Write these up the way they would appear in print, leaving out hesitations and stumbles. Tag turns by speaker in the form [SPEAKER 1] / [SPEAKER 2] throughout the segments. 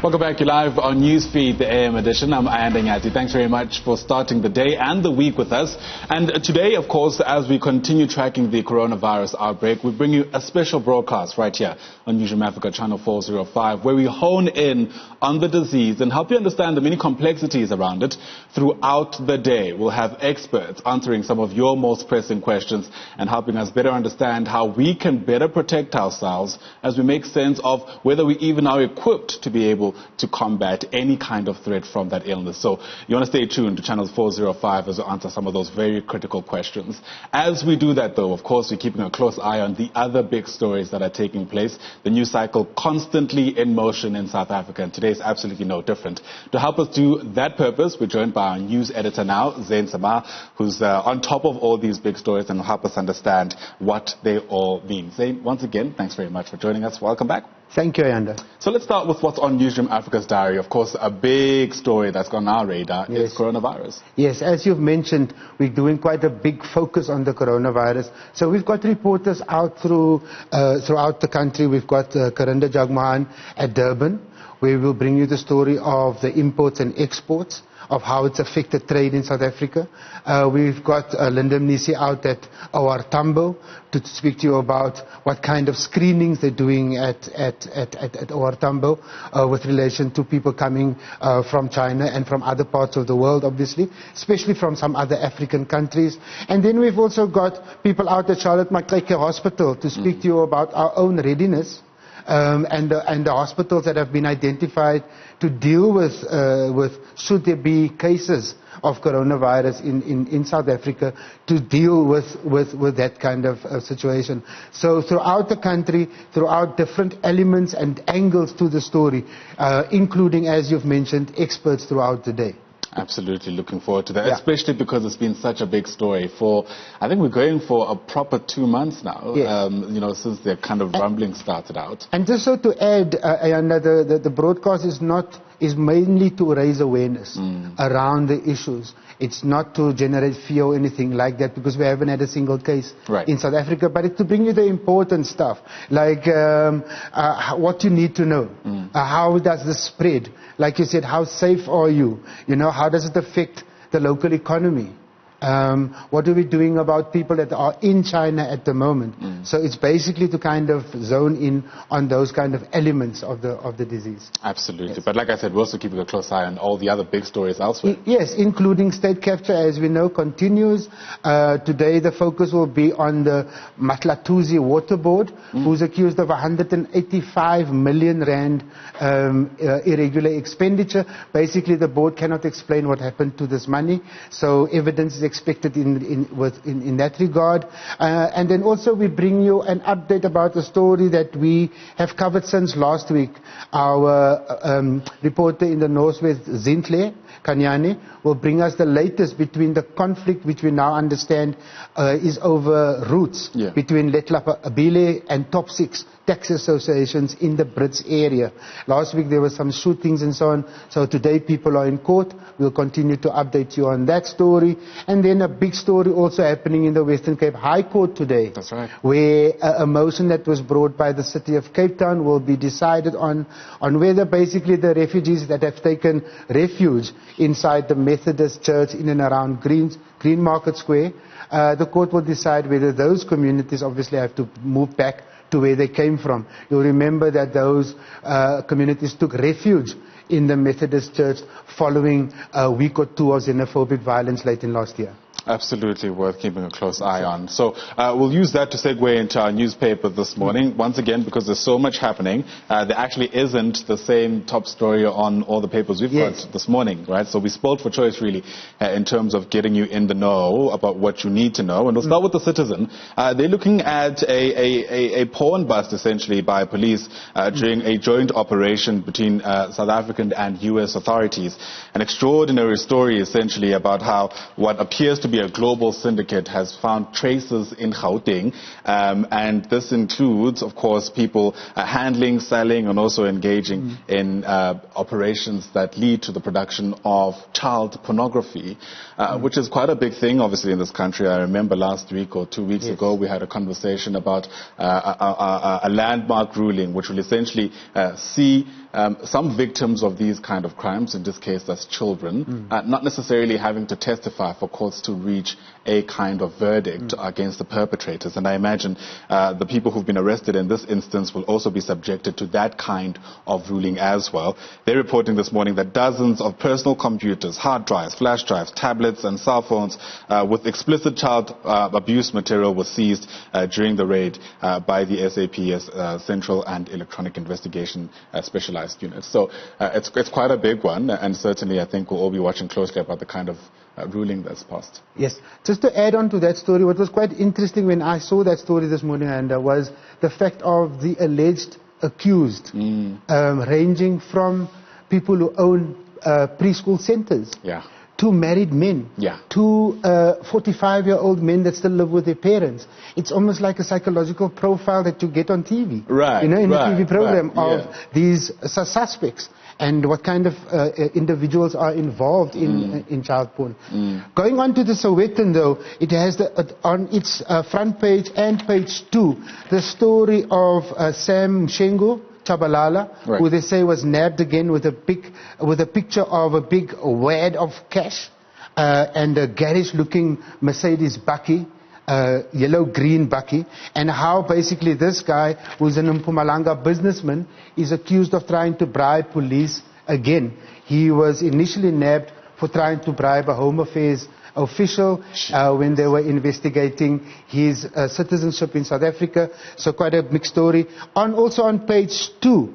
[SPEAKER 1] Welcome back. You're live on Newsfeed, the AM edition. I'm Ayanda Nyati. Thanks very much for starting the day and the week with us. And today, of course, as we continue tracking the coronavirus outbreak, we bring you a special broadcast right here on Newzroom Africa, channel 405, where we hone in on the disease and help you understand the many complexities around it throughout the day. We'll have experts answering some of your most pressing questions and helping us better understand how we can better protect ourselves as we make sense of whether we even are equipped to be able to combat any kind of threat from that illness. So you want to stay tuned to channel 405 as we answer some of those very critical questions. As we do that, though, of course, we're keeping a close eye on the other big stories that are taking place. The news cycle constantly in motion in South Africa, and today is absolutely no different. To help us do that purpose, we're joined by our news editor now, Zain Semaar, who's on top of all these big stories and will help us understand what they all mean. Zain, once again, thanks very much for joining us. Welcome back.
[SPEAKER 2] Thank you, Ayanda.
[SPEAKER 1] So let's start with what's on Newzroom Africa's diary. Of course, a big story that's on our radar is coronavirus.
[SPEAKER 2] Yes, as you've mentioned, we're doing quite a big focus on the coronavirus. So we've got reporters out throughout the country. We've got Karinda Jagmohan at Durban, where we'll bring you the story of the imports and exports, of how it's affected trade in South Africa. We've got Linda Mnisi out at OR Tambo to speak to you about what kind of screenings they're doing at OR Tambo with relation to people coming from China and from other parts of the world, obviously, especially from some other African countries. And then we've also got people out at Charlotte Maxeke Hospital to speak to you about our own readiness and the hospitals that have been identified to deal with should there be cases of coronavirus in South Africa, to deal with that kind of situation. So throughout the country, throughout different elements and angles to the story, including, as you've mentioned, experts throughout the day.
[SPEAKER 1] Absolutely looking forward to that, especially because it's been such a big story for, I think we're going for a proper 2 months now, since the kind of rumbling started out.
[SPEAKER 2] And just so to add, Ayanda, the broadcast is mainly to raise awareness around the issues. It's not to generate fear or anything like that, because we haven't had a single case in South Africa, but it's to bring you the important stuff, like what you need to know. How does this spread? Like you said, how safe are you? How does it affect the local economy? What are we doing about people that are in China at the moment? So it's basically to kind of zone in on those kind of elements of the disease.
[SPEAKER 1] Absolutely. Yes. But like I said, we're also keeping a close eye on all the other big stories elsewhere.
[SPEAKER 2] Yes, including state capture, as we know, continues. Today the focus will be on the Matlatuzi Water Board, who's accused of 185 million rand irregular expenditure. Basically, the board cannot explain what happened to this money, so evidence is expected in that regard. And then also we bring you an update about the story that we have covered since last week. Our reporter in the Northwest, Zintle Kanyane, will bring us the latest between the conflict, which we now understand is over roots between Letlapa Abile and Top 6 taxi associations in the Brits area. Last week there were some shootings and so on. So today people are in court. We'll continue to update you on that story. And then a big story also happening in the Western Cape High Court today.
[SPEAKER 1] That's right.
[SPEAKER 2] Where a motion that was brought by the city of Cape Town will be decided on whether basically the refugees that have taken refuge inside the Methodist Church in and around Green Market Square, the court will decide whether those communities obviously have to move back to where they came from. You'll remember that those communities took refuge in the Methodist Church following a week or two of xenophobic violence late in last year.
[SPEAKER 1] Absolutely worth keeping a close eye on. So we'll use that to segue into our newspaper this morning. Once again, because there's so much happening, there actually isn't the same top story on all the papers we've got this morning, right? So we spoiled for choice, really, in terms of getting you in the know about what you need to know. And we'll start with the Citizen. They're looking at a pawn bust, essentially, by police during a joint operation between South African and U.S. authorities. An extraordinary story, essentially, about how what appears to be a global syndicate has found traces in Gauteng, and this includes, of course, people handling, selling, and also engaging in operations that lead to the production of child pornography, which is quite a big thing, obviously, in this country. I remember last week or 2 weeks ago, we had a conversation about a landmark ruling, which will essentially see some victims of these kind of crimes, in this case that's children, not necessarily having to testify for courts to reach a kind of verdict against the perpetrators. And I imagine the people who've been arrested in this instance will also be subjected to that kind of ruling as well. They're reporting this morning that dozens of personal computers, hard drives, flash drives, tablets and cell phones with explicit child abuse material was seized during the raid by the SAP's Central and Electronic Investigation Specialized Unit. So it's quite a big one, and certainly I think we'll all be watching closely about the kind of ruling that's passed.
[SPEAKER 2] Yes. Just to add on to that story, what was quite interesting when I saw that story this morning, and was the fact of the alleged accused, ranging from people who own preschool centers, to married men, to 45-year-old men that still live with their parents. It's almost like a psychological profile that you get on TV, in a TV program of these suspects, and what kind of individuals are involved in child porn. Going on to the Sowetan, though, it has on its front page and page 2 the story of Sam Shengo Chabalala, who they say was nabbed again with a picture of a big wad of cash and a garish-looking Mercedes Bakkie, yellow-green Bakkie, and how basically this guy, who's an Mpumalanga businessman, is accused of trying to bribe police again. He was initially nabbed for trying to bribe a Home Affairs official when they were investigating his citizenship in South Africa. So quite a mixed story. Also on page 2,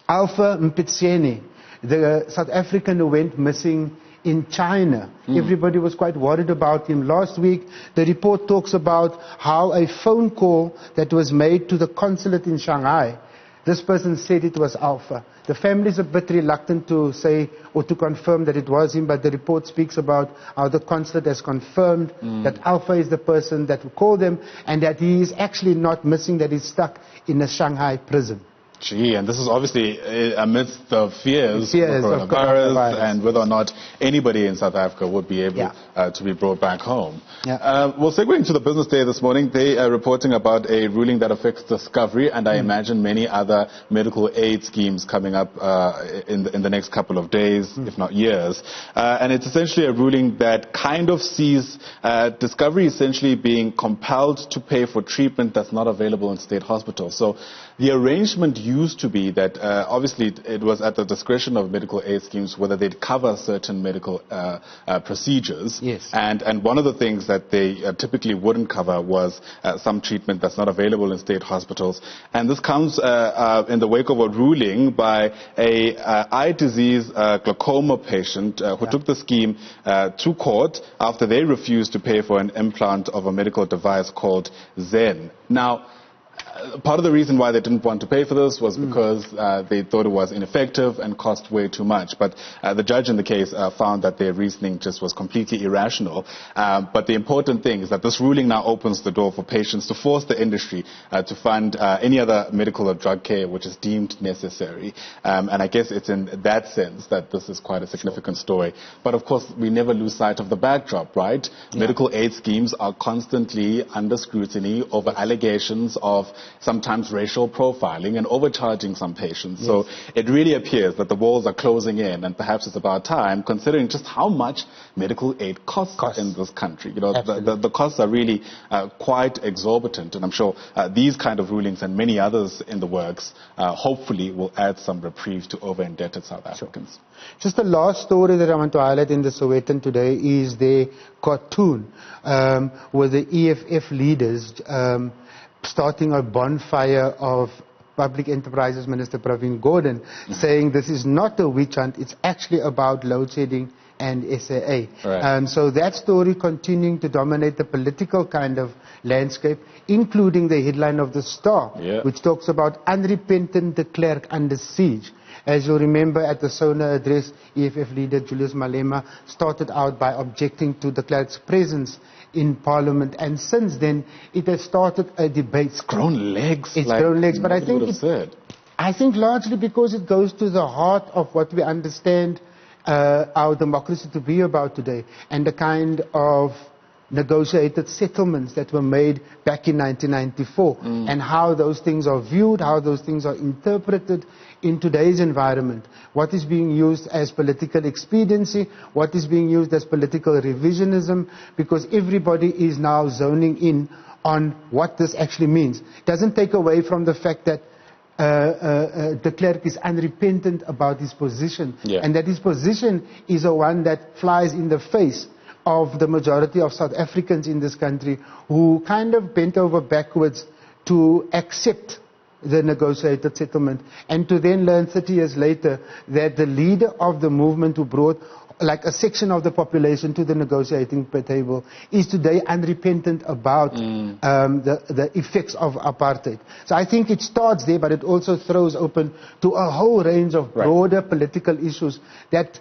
[SPEAKER 2] Alpha Mpitsene, the South African who went missing in China. Everybody was quite worried about him last week. The report talks about how a phone call that was made to the consulate in Shanghai, this person said it was Alpha. The family is a bit reluctant to say or to confirm that it was him, but the report speaks about how the consulate has confirmed that Alpha is the person that called them, and that he is actually not missing, that he's stuck in a Shanghai prison.
[SPEAKER 1] Gee, and this is obviously amidst the fears of coronavirus and whether or not anybody in South Africa would be able to be brought back home. Well, segueing to the business day this morning, they are reporting about a ruling that affects Discovery and I imagine many other medical aid schemes coming up in the next couple of days, if not years. And it's essentially a ruling that kind of sees Discovery essentially being compelled to pay for treatment that's not available in state hospitals. So the arrangement used to be that obviously it was at the discretion of medical aid schemes whether they'd cover certain medical procedures. And one of the things that they typically wouldn't cover was some treatment that's not available in state hospitals. And this comes in the wake of a ruling by a eye disease glaucoma patient who took the scheme to court after they refused to pay for an implant of a medical device called Zain. Now, part of the reason why they didn't want to pay for this was because they thought it was ineffective and cost way too much. But the judge in the case found that their reasoning just was completely irrational. But the important thing is that this ruling now opens the door for patients to force the industry to fund any other medical or drug care which is deemed necessary. And I guess it's in that sense that this is quite a significant story. But of course, we never lose sight of the backdrop, right? Medical aid schemes are constantly under scrutiny over allegations of sometimes racial profiling and overcharging some patients. So it really appears that the walls are closing in, and perhaps it's about time, considering just how much medical aid costs in this country. You know, the costs are really quite exorbitant, and I'm sure these kind of rulings and many others in the works hopefully will add some reprieve to over-indebted South Africans.
[SPEAKER 2] Just the last story that I want to highlight in the Sowetan today is the cartoon with the EFF leaders starting a bonfire of Public Enterprises Minister Pravin Gordhan, saying this is not a witch hunt, it's actually about load shedding and SAA. So that story continuing to dominate the political kind of landscape, including the headline of the Star, which talks about unrepentant de Klerk under siege. As you remember, at the SONA address, EFF leader Julius Malema started out by objecting to de Klerk's presence in Parliament, and since then it has started a debate.
[SPEAKER 1] It's grown legs.
[SPEAKER 2] It's grown legs, but I think largely because it goes to the heart of what we understand our democracy to be about today, and the kind of negotiated settlements that were made back in 1994 and how those things are viewed, how those things are interpreted in today's environment. What is being used as political expediency, what is being used as political revisionism, because everybody is now zoning in on what this actually means. It doesn't take away from the fact that de Klerk is unrepentant about his position, and that his position is a one that flies in the face of the majority of South Africans in this country who kind of bent over backwards to accept the negotiated settlement, and to then learn 30 years later that the leader of the movement who brought like a section of the population to the negotiating table is today unrepentant about the effects of apartheid. So I think it starts there, but it also throws open to a whole range of broader political issues that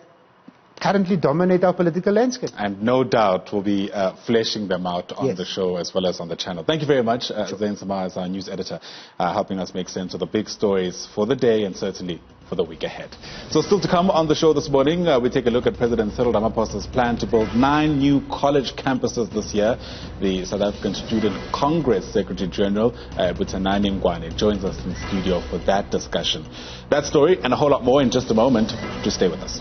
[SPEAKER 2] currently dominate our political landscape.
[SPEAKER 1] And no doubt we'll be fleshing them out on the show as well as on the channel. Thank you very much, Zain Semaar, as our news editor, helping us make sense of the big stories for the day and certainly for the week ahead. So still to come on the show this morning, we take a look at President Cyril Ramaphosa's plan to build 9 new college campuses this year. The South African Student Congress Secretary General, Buthanani Ngwane, joins us in the studio for that discussion. That story and a whole lot more in just a moment. Just stay with us.